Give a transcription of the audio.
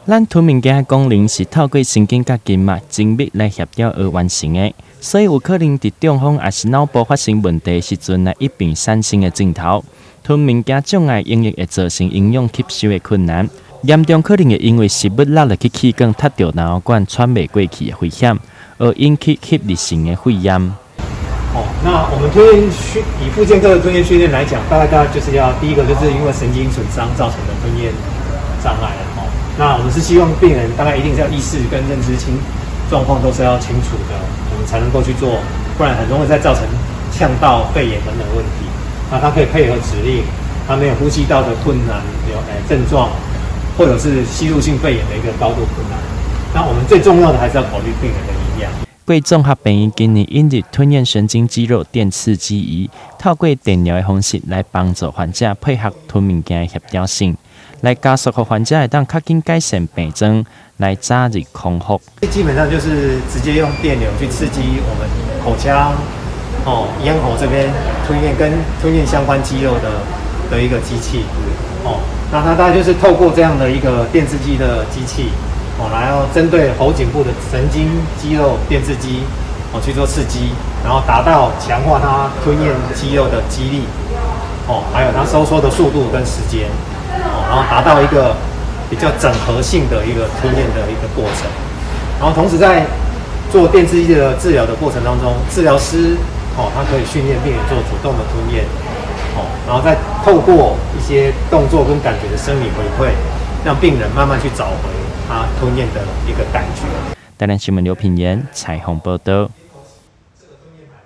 咱吞物件的功能是透过神经甲筋脉精密来协调而完成的，所以有可能伫中风也是脑部发生问题时阵来一并产生的症头。吞物件障碍容易会造成营养吸收的困难，严重可能会因为食物落入去气管，踢到脑管喘袂过气的危险，而引起吸入性的肺炎。那我们吞咽以复健科的吞咽训练来讲，大概就是要第一个就是因为神经损伤造成的吞咽障碍了。那我们是希望病人大概一定是要意识跟认知状况都是要清楚的，我们才能够去做，不然很容易再造成呛到、肺炎等等问题。那他可以配合指令，他没有呼吸道的困难症状，或者是吸入性肺炎的一个高度困难。那我们最重要的还是要考虑病人的营养。贵综合病院今年引入吞咽神经肌肉电刺激仪，透过电疗的方式来帮助患者配合吞物件的协调性，来加速和患者会当较紧改善病症，来早日康复。基本上就是直接用电流去刺激我们口腔、咽喉这边吞咽跟吞咽相关肌肉的一个机器。那它大概就是透过这样的一个电刺激的机器。然后针对喉颈部的神经肌肉电刺激去做刺激，然后达到强化它吞咽肌肉的肌力，还有它收缩的速度跟时间，然后达到一个比较整合性的一个吞咽的一个过程。然后同时在做电刺激的治疗的过程当中，治疗师他可以训练病人做主动的吞咽，然后再透过一些动作跟感觉的生理回馈，让病人慢慢去找回他吞咽的一个感觉。台南新闻刘品言采访报道。